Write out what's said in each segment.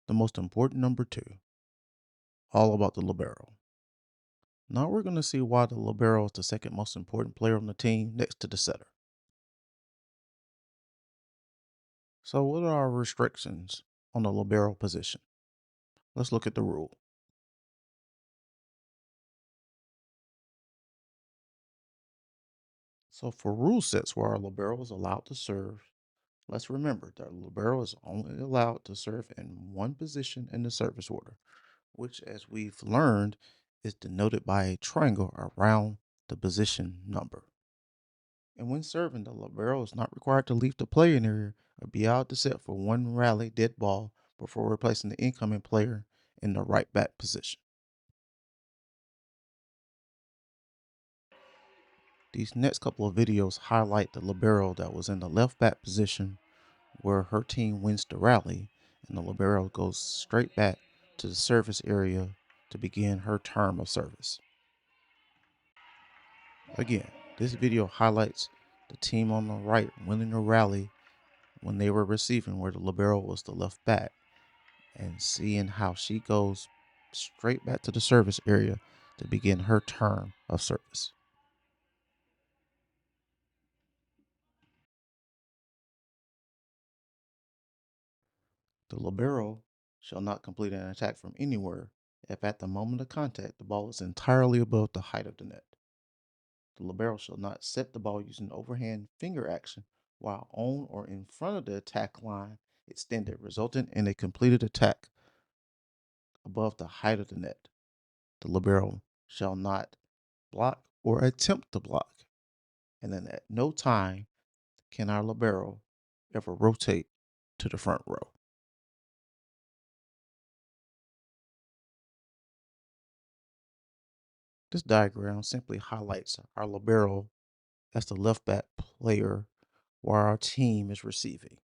the most important number two, all about the libero. Now we're going to see why the libero is the second most important player on the team next to the setter. So what are our restrictions on the libero position? Let's look at the rule. So for rule sets where our libero is allowed to serve, let's remember that libero is only allowed to serve in one position in the service order, which, as we've learned, is denoted by a triangle around the position number. And when serving, the libero is not required to leave the playing area or be out to set for one rally dead ball before replacing the incoming player in the right back position. These next couple of videos highlight the libero that was in the left back position where her team wins the rally and the libero goes straight back to the service area to begin her term of service. Again, this video highlights the team on the right winning the rally when they were receiving where the libero was the left back and seeing how she goes straight back to the service area to begin her term of service. The libero shall not complete an attack from anywhere if at the moment of contact the ball is entirely above the height of the net. The libero shall not set the ball using overhand finger action while on or in front of the attack line extended, resulting in a completed attack above the height of the net. The libero shall not block or attempt to block, and then at no time can our libero ever rotate to the front row. This diagram simply highlights our libero as the left back player while our team is receiving.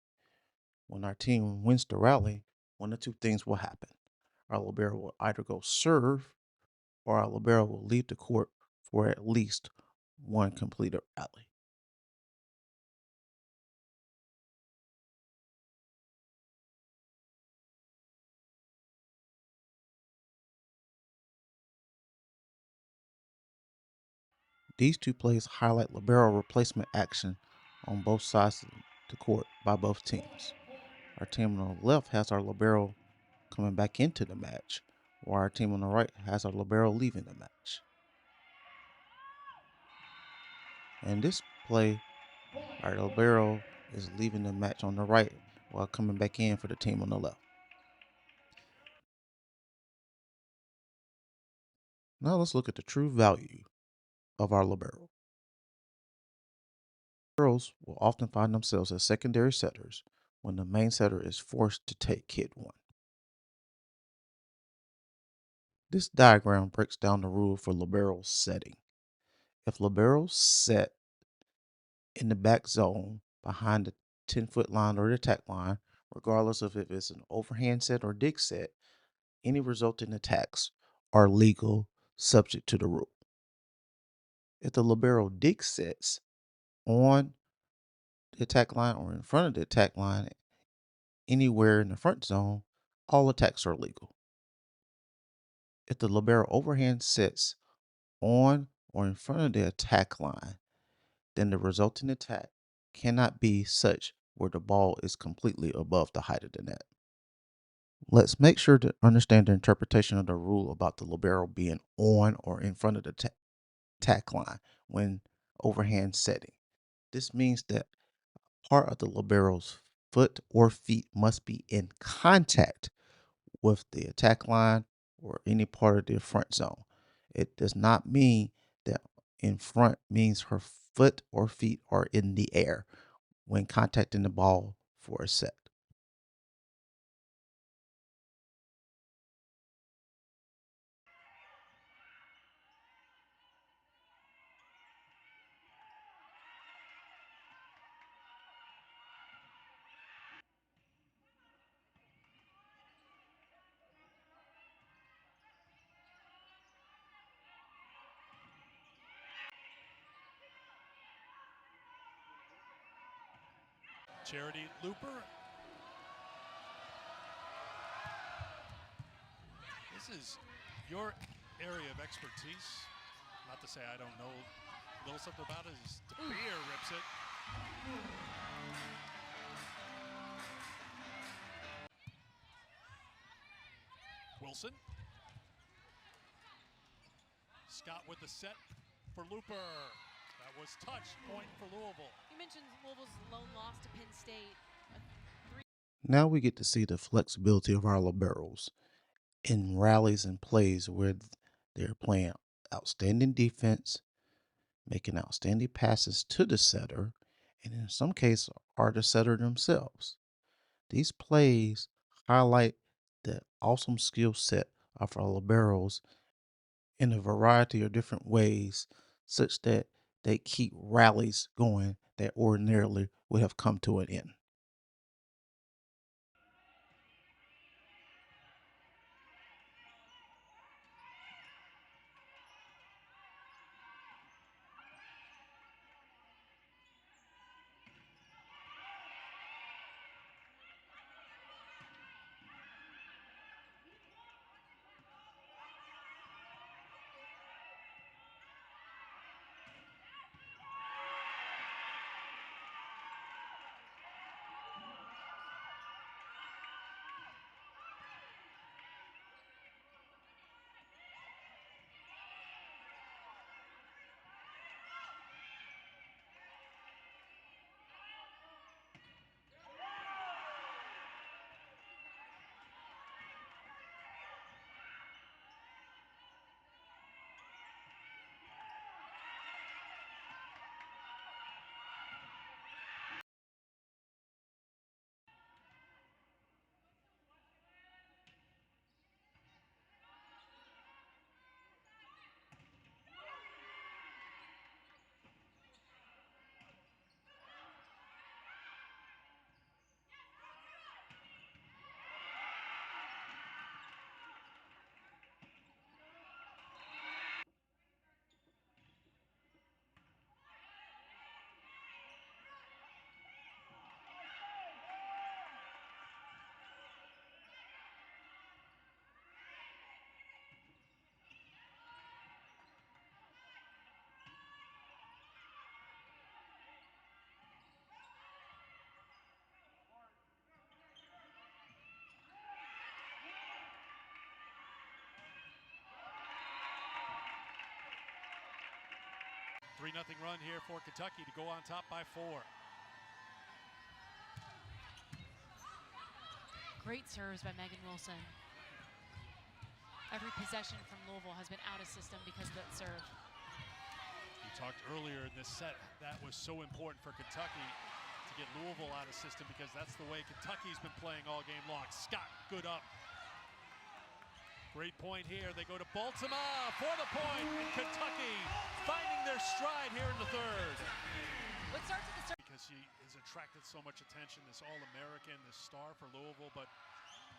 When our team wins the rally, one of two things will happen. Our libero will either go serve or our libero will leave the court for at least one completed rally. These two plays highlight libero replacement action on both sides of the court by both teams. Our team on the left has our libero coming back into the match, while our team on the right has our libero leaving the match. In this play, our libero is leaving the match on the right while coming back in for the team on the left. Now let's look at the true value of our libero. Liberos will often find themselves as secondary setters when the main setter is forced to take hit one. This diagram breaks down the rule for libero setting. If liberos set in the back zone behind the 10-foot line or the attack line, regardless of if it's an overhand set or dig set, any resulting attacks are legal subject to the rule. If the libero dig sets on the attack line or in front of the attack line anywhere in the front zone, all attacks are legal. If the libero overhand sets on or in front of the attack line, then the resulting attack cannot be such where the ball is completely above the height of the net. Let's make sure to understand the interpretation of the rule about the libero being on or in front of the attack line when overhand setting. This means that part of the libero's foot or feet must be in contact with the attack line or any part of the front zone. It does not mean that in front means her foot or feet are in the air when contacting the ball for a set. Charity Looper. This is your area of expertise. Not to say I don't know a little something about it. DeBeer rips it. Wilson. Scott with the set for Looper. That was touch point for Louisville. You mentioned Louisville's lone loss to Penn State. Now we get to see the flexibility of our liberos in rallies and plays where they're playing outstanding defense, making outstanding passes to the setter, and in some cases are the setter themselves. These plays highlight the awesome skill set of our liberos in a variety of different ways, such that they keep rallies going that ordinarily would have come to an end. Three 0 run here for Kentucky to go on top by 4. Great serves by Megan Wilson. Every possession from Louisville has been out of system because of that serve. You talked earlier in this set that was so important for Kentucky to get Louisville out of system because that's the way Kentucky's been playing all game long. Scott, good up. Great point here. They go to Baltimore for the point. And Kentucky finding their stride here in the third. What starts at the start? Because she has attracted so much attention, this All-American, this star for Louisville, but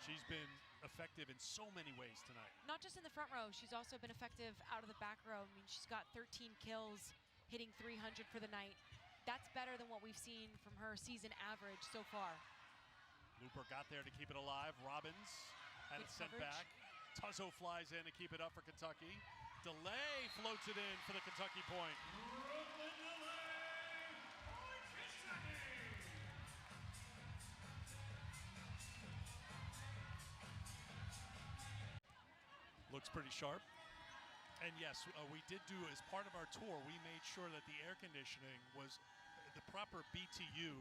she's been effective in so many ways tonight. Not just in the front row, she's also been effective out of the back row. I mean, she's got 13 kills, hitting 300 for the night. That's better than what we've seen from her season average so far. Looper got there to keep it alive. Robbins had it sent back. Tuzzo flies in to keep it up for Kentucky. Delay floats it in for the Kentucky point. Looks pretty sharp. And yes, we did do, as part of our tour, we made sure that the air conditioning was the proper BTU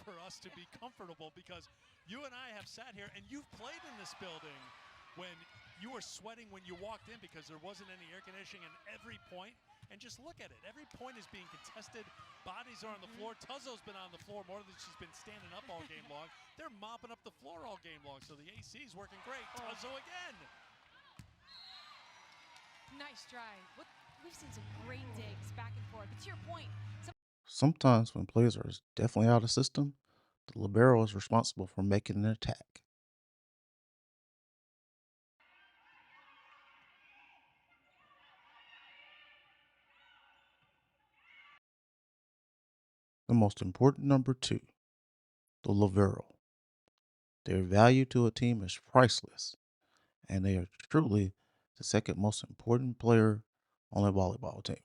for us to be comfortable, because you and I have sat here and you've played in this building when you were sweating when you walked in because there wasn't any air conditioning in every point. And just look at it. Every point is being contested. Bodies are on the floor. Tuzzo's been on the floor more than she's been standing up all game long. They're mopping up the floor all game long, so the AC is working great. Tuzzo again. Nice drive. We've seen some great digs back and forth. But to your point, Sometimes when players are definitely out of system, the libero is responsible for making an attack. The most important number 2, the libero. Their value to a team is priceless, and they are truly the second most important player on the volleyball team.